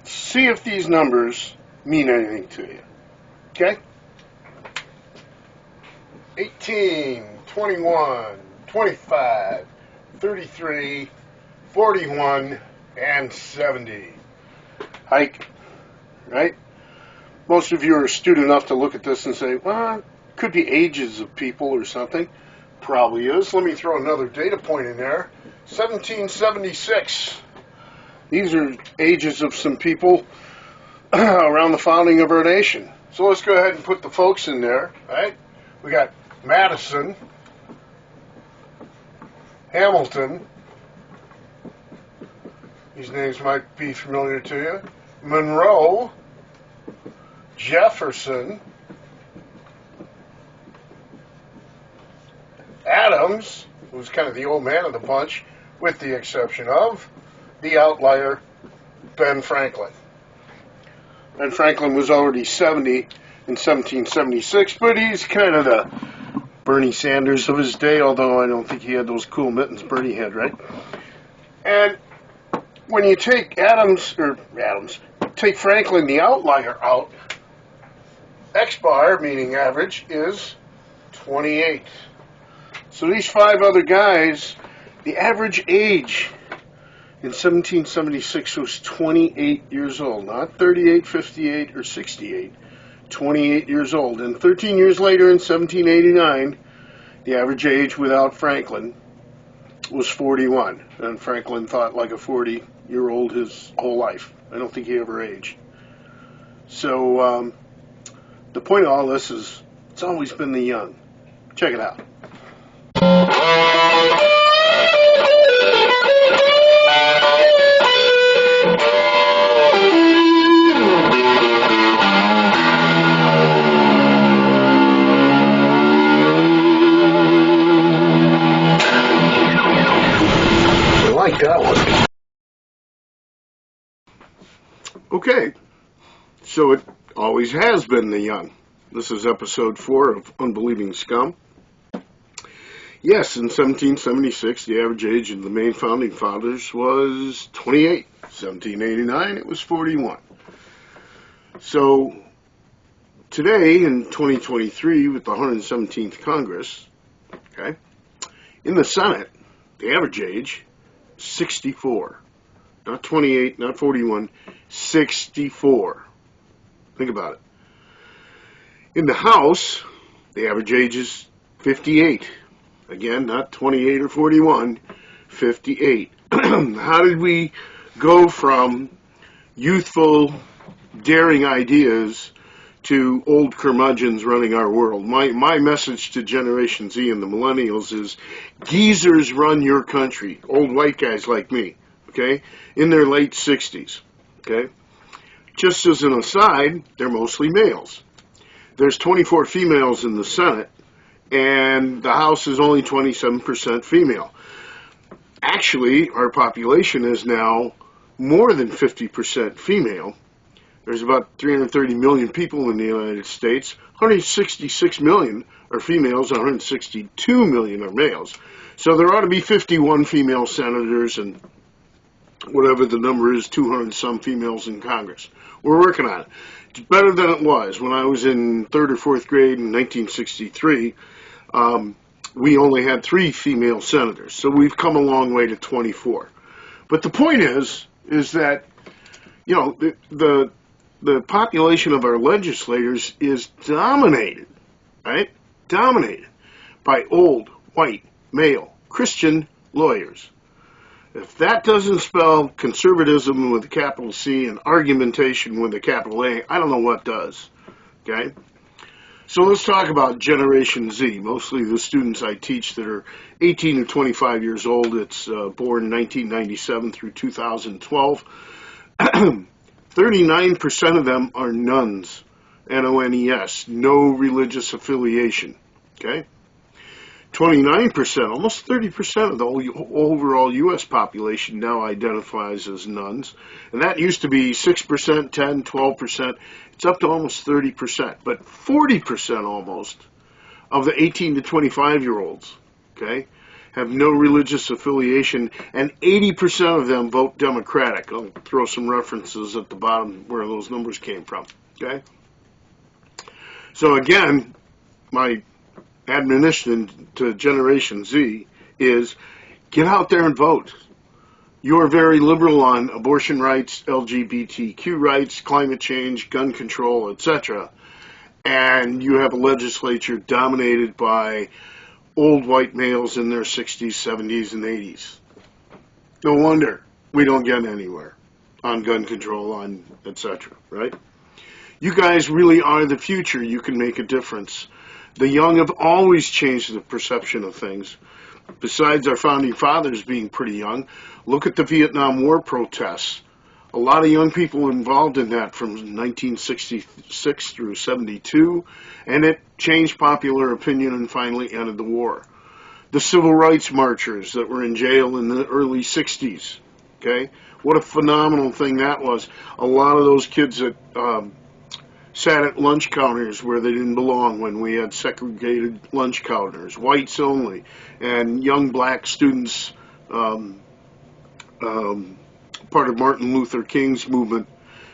See if these numbers mean anything to you. Okay? 18, 21, 25, 33, 41, and 70. Hike, right? Most of you are astute enough to look at this and say, well, it could be ages of people or something. Probably is. Let me throw another data point in there. 1776. These are ages of some people around the founding of our nation. So let's go ahead and put the folks in there, right? We got Madison, Hamilton, these names might be familiar to you, Monroe, Jefferson, Adams, who's kind of the old man of the bunch, with the exception of the outlier, Ben Franklin. Ben Franklin was already 70 in 1776, but he's kind of the Bernie Sanders of his day, although I don't think he had those cool mittens Bernie had, right? And when you take take Franklin, the outlier, out, X bar, meaning average, is 28. So these five other guys, the average age in 1776 was 28 years old, not 38, 58, or 68, 28 years old. And 13 years later, in 1789, the average age without Franklin was 41. And Franklin thought like a 40-year-old his whole life. I don't think he ever aged. So the point of all this is it's always been the young. Check it out. I like that one. Okay, so it always has been the young. This is episode 4 of Unbelieving Scum. Yes, in 1776, the average age of the main founding fathers was 28. 1789, it was 41. So today, in 2023, with the 117th Congress, okay, in the Senate, the average age, 64. Not 28, not 41, 64. Think about it. In the House, the average age is 58. Again, not 28 or 41, 58. How did we go from youthful, daring ideas to old curmudgeons running our world? My message to Generation Z and the millennials is geezers run your country, old white guys like me, okay, in their late 60s, okay? Just as an aside, they're mostly males. There's 24 females in the Senate, and the House is only 27% female. Actually, our population is now more than 50% female. There's about 330 million people in the United States. 166 million are females, 162 million are males. So there ought to be 51 female senators and whatever the number is, 200 some females in Congress. We're working on it. It's better than it was. When I was in 3rd or 4th grade in 1963, we only had 3 female senators. So we've come a long way to 24. But the point is that, you know, the population of our legislators is dominated, right? Dominated by old, white, male, Christian lawyers. If that doesn't spell conservatism with a capital C and argumentation with a capital A, I don't know what does, okay? So let's talk about Generation Z, mostly the students I teach that are 18 to 25 years old. It's born in 1997 through 2012. 39% of them are nuns, N-O-N-E-S, no religious affiliation, okay? 29%, almost 30% of the overall U.S. population now identifies as nuns. And that used to be 6%, 10, 12%. It's up to almost 30%. But 40% almost of the 18 to 25-year-olds, okay, have no religious affiliation, and 80% of them vote Democratic. I'll throw some references at the bottom where those numbers came from. Okay? So again, my admonition to Generation Z is get out there and vote. You're very liberal on abortion rights, LGBTQ rights, climate change, gun control, etc. And you have a legislature dominated by old white males in their 60s, 70s, and 80s. No wonder we don't get anywhere on gun control, on etc. Right? You guys really are the future. You can make a difference. The young have always changed the perception of things. Besides our founding fathers being pretty young, look at the Vietnam War protests. A lot of young people involved in that from 1966 through 72, and it changed popular opinion and finally ended the war. The civil rights marchers that were in jail in the early 60s, okay? What a phenomenal thing that was. A lot of those kids that sat at lunch counters where they didn't belong when we had segregated lunch counters, whites only, and young black students, part of Martin Luther King's movement,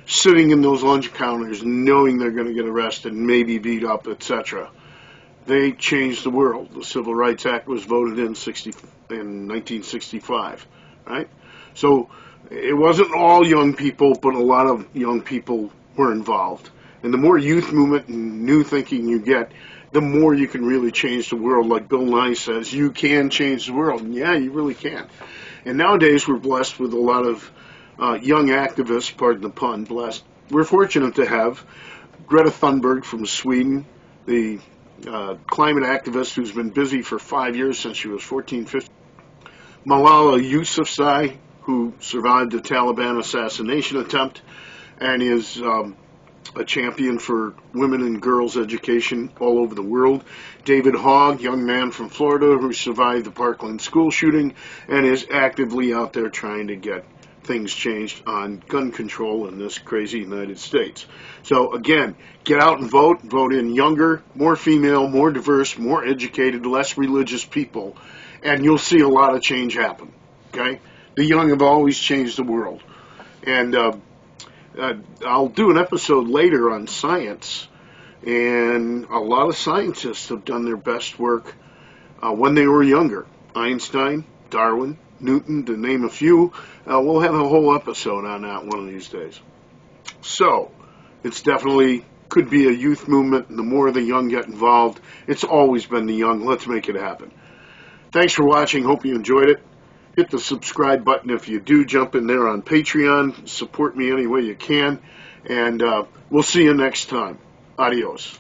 sitting in those lunch counters knowing they're going to get arrested, maybe beat up, etc. They changed the world. The Civil Rights Act was voted in 1965, right? So it wasn't all young people, but a lot of young people were involved. And the more youth movement and new thinking you get, the more you can really change the world. Like Bill Nye says, you can change the world. And yeah, you really can. And nowadays we're blessed with a lot of young activists, pardon the pun, blessed. We're fortunate to have Greta Thunberg from Sweden, the climate activist who's been busy for 5 years since she was 14, 15. Malala Yousafzai, who survived the Taliban assassination attempt and is a champion for women and girls' education all over the world. David Hogg, young man from Florida who survived the Parkland school shooting and is actively out there trying to get things changed on gun control in this crazy United States. So again, get out and vote. Vote in younger, more female, more diverse, more educated, less religious people, and you'll see a lot of change happen. Okay? The young have always changed the world. And I'll do an episode later on science, and a lot of scientists have done their best work when they were younger. Einstein, Darwin, Newton, to name a few. We'll have a whole episode on that one of these days. So, it's definitely could be a youth movement, and the more the young get involved, it's always been the young. Let's make it happen. Thanks for watching. Hope you enjoyed it. Hit the subscribe button if you do. Jump in there on Patreon. Support me any way you can. And we'll see you next time. Adios.